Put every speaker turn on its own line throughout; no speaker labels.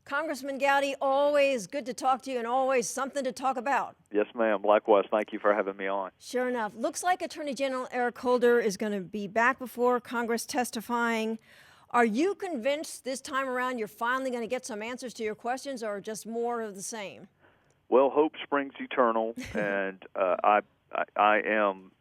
Congressman Gowdy, always good to talk to you and always something to talk about.
Yes, ma'am. Likewise, thank you for having me on.
Sure enough. Looks like Attorney General Eric Holder is going to be back before Congress testifying. Are you convinced this time around you're finally going to get some answers to your questions, or just more of the same?
Well, hope springs eternal, and I am.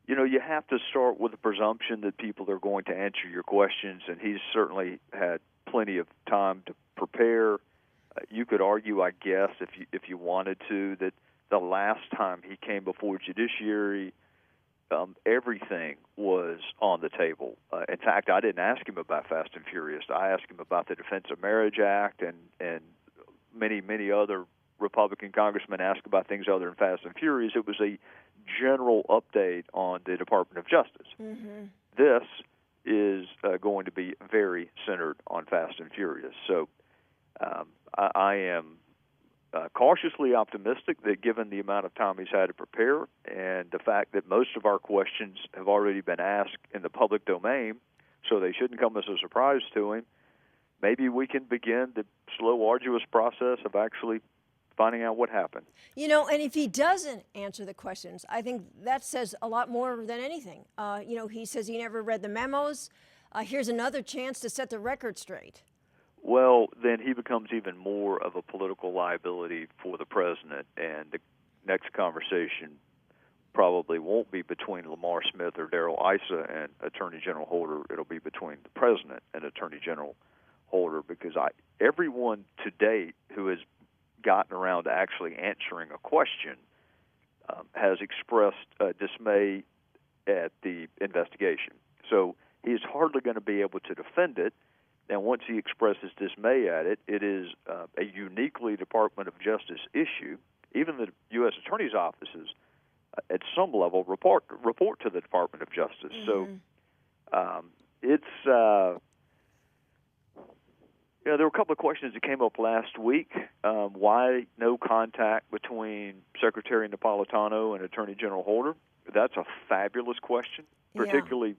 You know, you have to start with the presumption that people are going to answer your questions, and he's certainly had plenty of time to prepare. You could argue, I guess, if you wanted to, that the last time he came before Judiciary, everything was on the table. In fact, I didn't ask him about Fast and Furious. I asked him about the Defense of Marriage Act, and many other Republican congressmen asked about things other than Fast and Furious. It was a general update on the Department of Justice. Mm-hmm. This is going to be very centered on Fast and Furious. So I am cautiously optimistic that given the amount of time he's had to prepare and the fact that most of our questions have already been asked in the public domain, so they shouldn't come as a surprise to him, maybe we can begin the slow, arduous process of actually finding out what happened.
You know, and if he doesn't answer the questions, I think that says a lot more than anything. He says he never read the memos. Here's another chance to set the record straight.
Well, then he becomes even more of a political liability for the president, and the next conversation probably won't be between Lamar Smith or Darrell Issa and Attorney General Holder. It'll be between the president and Attorney General Holder, because everyone to date who has gotten around to actually answering a question has expressed dismay at the investigation. So he's hardly going to be able to defend it. And once he expresses dismay at it, it is a uniquely Department of Justice issue. Even the U.S. Attorney's offices, at some level, report to the Department of Justice. Mm-hmm. So it's there were a couple of questions that came up last week. Why no contact between Secretary Napolitano and Attorney General Holder? That's a fabulous question, particularly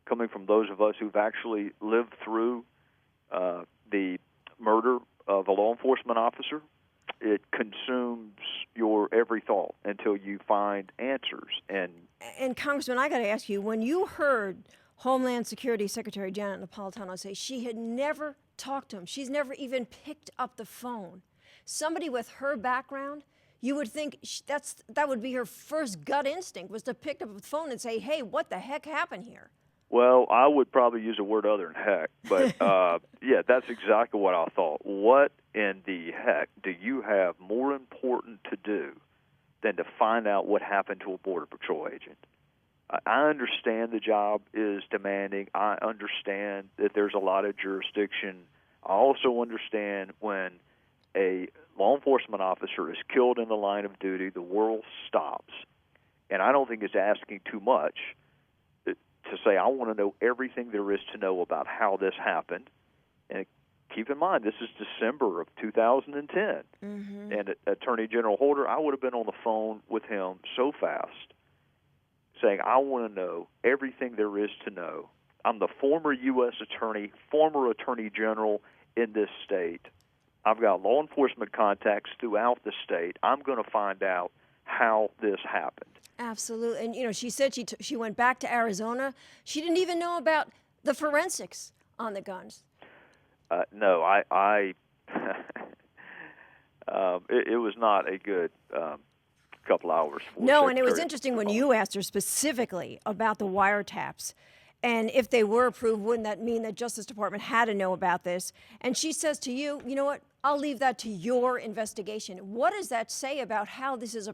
coming from those of us who've actually lived through the murder of a law enforcement officer. It consumes your every thought until you find answers.
And Congressman, I got to ask you, when you heard Homeland Security Secretary Janet Napolitano say she had never talked to him, she's never even picked up the phone, somebody with her background, you would think that would be her first gut instinct, was to pick up the phone and say, hey, what the heck happened here?
Well, I would probably use a word other than heck, but yeah, that's exactly what I thought. What in the heck do you have more important to do than to find out what happened to a Border Patrol agent? I understand the job is demanding. I understand that there's a lot of jurisdiction. I also understand when a law enforcement officer is killed in the line of duty, the world stops. And I don't think it's asking too much to say, I want to know everything there is to know about how this happened. And keep in mind, this is December of 2010. Mm-hmm. And Attorney General Holder, I would have been on the phone with him so fast, saying, I want to know everything there is to know. I'm the former U.S. attorney, former attorney general in this state. I've got law enforcement contacts throughout the state. I'm going to find out how this happened.
Absolutely. And, she said she went back to Arizona. She didn't even know about the forensics on the guns.
No, I it was not a good couple hours.
No, and it was interesting when you asked her specifically about the wiretaps. And if they were approved, wouldn't that mean that Justice Department had to know about this? And she says to you, you know what, I'll leave that to your investigation. What does that say about how this is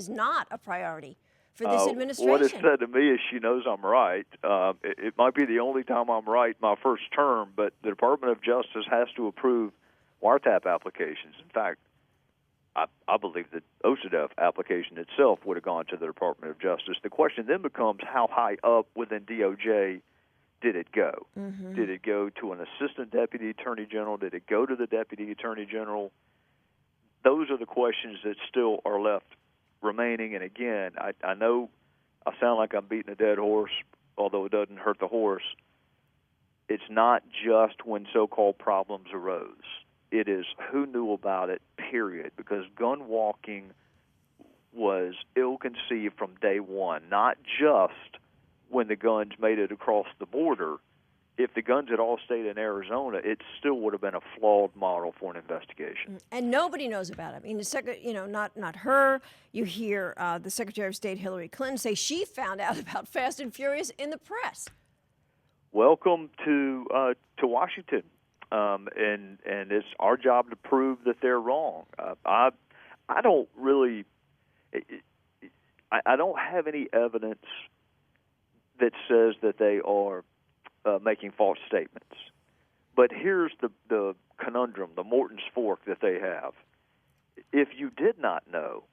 not a priority for this administration?
What it said to me is she knows I'm right. It might be the only time I'm right my first term, but the Department of Justice has to approve wiretap applications. In fact, I believe that OCDEF application itself would have gone to the Department of Justice. The question then becomes, how high up within DOJ did it go? Mm-hmm. Did it go to an assistant deputy attorney general? Did it go to the deputy attorney general? Those are the questions that still are left remaining. And again, I know I sound like I'm beating a dead horse, although it doesn't hurt the horse. it's not just when so-called problems arose. It is who knew about it, period, because gun walking was ill-conceived from day one, not just when the guns made it across the border. If the guns had all stayed in Arizona, it still would have been a flawed model for an investigation.
And nobody knows about it. I mean, not her. You hear the Secretary of State Hillary Clinton say she found out about Fast and Furious in the press.
Welcome to Washington, and it's our job to prove that they're wrong. I don't really, I don't have any evidence that says that they are making false statements. But here's the conundrum, the Morton's fork that they have. If you did not know,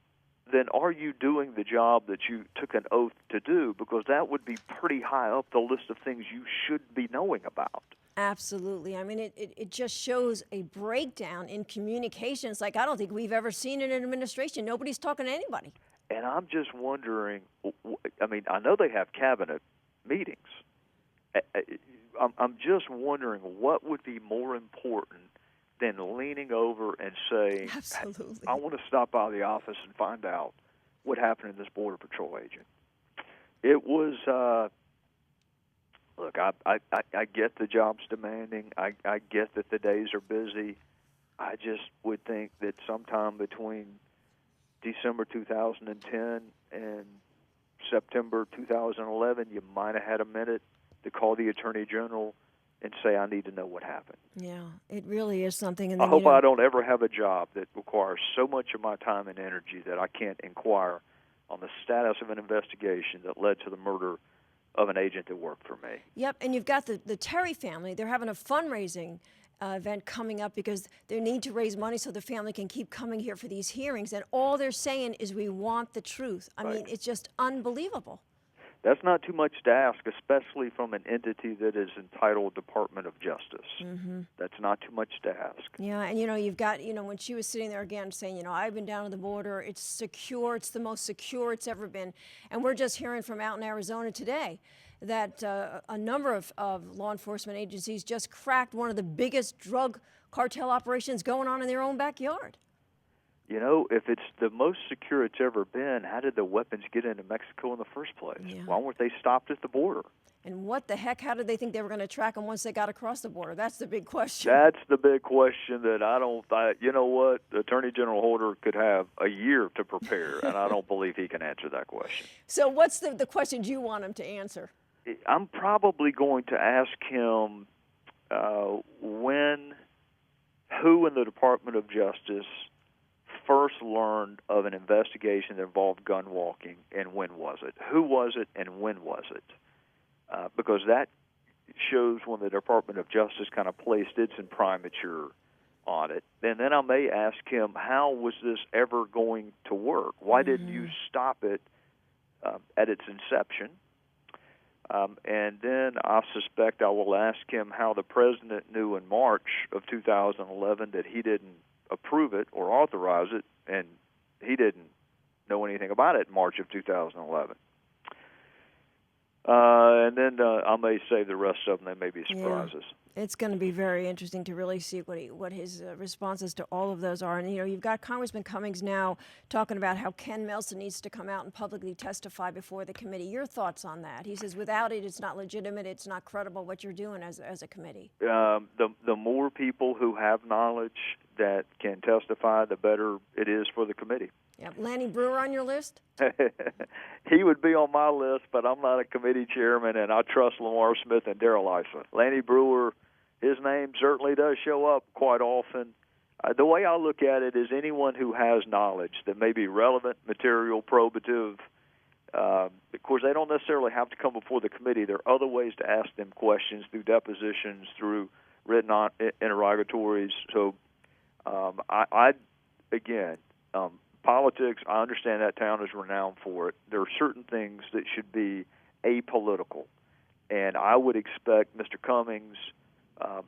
then are you doing the job that you took an oath to do? Because that would be pretty high up the list of things you should be knowing about.
Absolutely. I mean, it just shows a breakdown in communications like I don't think we've ever seen in an administration. Nobody's talking to anybody.
And I'm just wondering, I mean, I know they have cabinet meetings. I'm just wondering what would be more important than leaning over and saying,
absolutely,
I want to stop by the office and find out what happened in this Border Patrol agent. It was, look, I get the job's demanding. I get that the days are busy. I just would think that sometime between December 2010 and September 2011, you might have had a minute to call the Attorney General and say, I need to know what happened.
Yeah, it really is something. And
I
then,
hope I don't ever have a job that requires so much of my time and energy that I can't inquire on the status of an investigation that led to the murder of an agent that worked for me.
Yep, and you've got the Terry family. They're having a fundraising event coming up because they need to raise money so the family can keep coming here for these hearings. And all they're saying is we want the truth. I mean, it's just unbelievable.
That's not too much to ask, especially from an entity that is entitled Department of Justice.
Mm-hmm.
That's not too much to ask.
Yeah, and you've got, when she was sitting there again saying, I've been down to the border, it's secure, it's the most secure it's ever been. And we're just hearing from out in Arizona today that a number of law enforcement agencies just cracked one of the biggest drug cartel operations going on in their own backyard.
If it's the most secure it's ever been, how did the weapons get into Mexico in the first place?
Yeah.
Why weren't they stopped at the border?
And what the heck, how did they think they were going to track them once they got across the border? That's the big question.
That's the big question that you know what? Attorney General Holder could have a year to prepare, and I don't believe he can answer that question.
So what's the questions you want him to answer?
I'm probably going to ask him who in the Department of Justice first learned of an investigation that involved gun walking, and when was it? Who was it, and when was it? Because that shows when the Department of Justice kind of placed its imprimatur on it. And then I may ask him, how was this ever going to work? Why didn't you stop it at its inception? And then I suspect I will ask him how the president knew in March of 2011 that he didn't approve it or authorize it, and he didn't know anything about it in March of 2011. And then I may save the rest of them. They may be surprises.
Yeah. It's going to be very interesting to really see what his responses to all of those are. And, you've got Congressman Cummings now talking about how Ken Melson needs to come out and publicly testify before the committee. Your thoughts on that? He says without it, it's not legitimate, it's not credible what you're doing as a committee.
The more people who have knowledge that can testify, the better it is for the committee.
Yep. Lanny Brewer on your list?
He would be on my list, but I'm not a committee chairman, and I trust Lamar Smith and Darrell Issa. Lanny Brewer, his name certainly does show up quite often. The way I look at it is anyone who has knowledge that may be relevant, material, probative. Of course, they don't necessarily have to come before the committee. There are other ways to ask them questions through depositions, through written interrogatories. So, politics, I understand that town is renowned for it. There are certain things that should be apolitical. And I would expect Mr. Cummings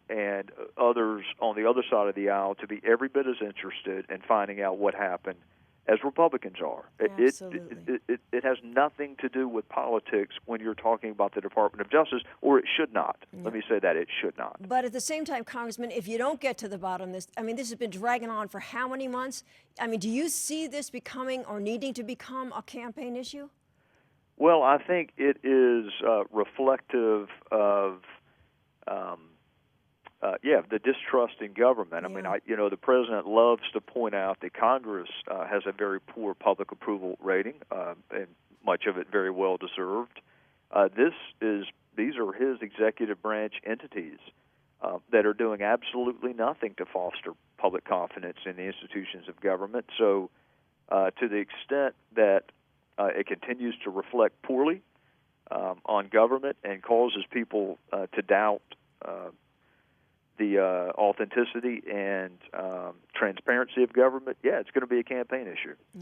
and others on the other side of the aisle to be every bit as interested in finding out what happened as Republicans are.
Absolutely.
It has nothing to do with politics when you're talking about the Department of Justice, or it should not. Let me say that, it should not.
But at the same time, Congressman, if you don't get to the bottom of this, I mean, this has been dragging on for how many months? I mean, do you see this becoming or needing to become a campaign issue?
Well, I think it is reflective of, the distrust in government. I mean, the president loves to point out that Congress has a very poor public approval rating, and much of it very well deserved. These are his executive branch entities that are doing absolutely nothing to foster public confidence in the institutions of government. So, to the extent that it continues to reflect poorly on government and causes people to doubt the authenticity and transparency of government, it's going to be a campaign issue.